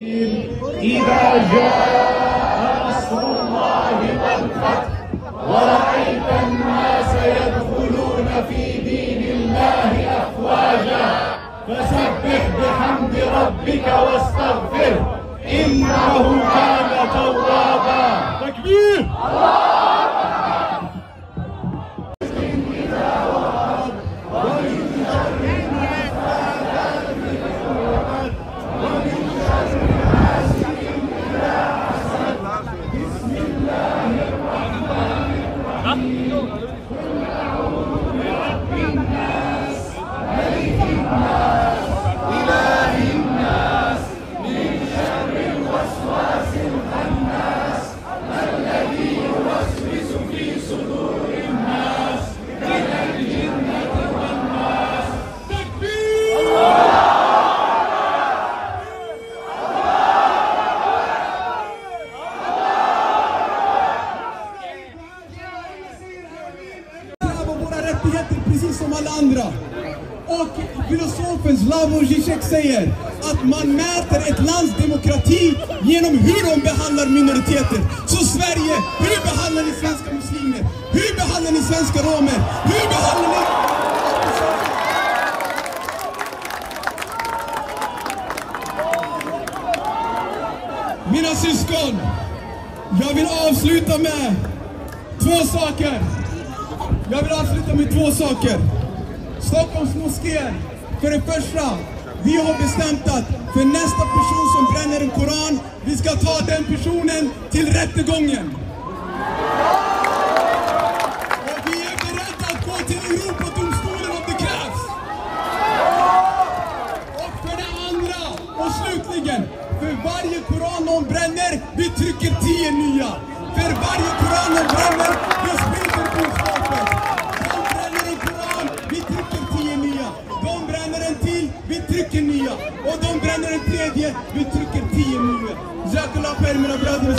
إذا جاء نصر الله والفتح ورأيت الناس يدخلون في دين الله أفواجا فسبح بحمد ربك واستغفره إنه كان توابا. تكبير. Precis som alla andra. Och filosofen Slavoj Žižek säger att man mäter ett lands demokrati genom hur de behandlar minoriteter. Så Sverige, hur behandlar ni svenska muslimer? Hur behandlar ni svenska romer? Hur behandlar ni... Mina syskon, jag vill avsluta med två saker. Stockholms moskéer. För det första, vi har bestämt att för nästa person som bränner en koran, vi ska ta den personen till rättegången. Och vi är beredda att gå till Europadomstolen om det krävs. Och för det andra, och slutligen, för varje koran någon bränner, vi trycker 10 nya. För varje koran någon bränner, vi sprider budskapet. De bränner en koran, vi trycker 10 nya. De bränner en till, vi trycker nya. Och de bränner en tredje, vi trycker 10 nya. Jazakallah khair mina bröder.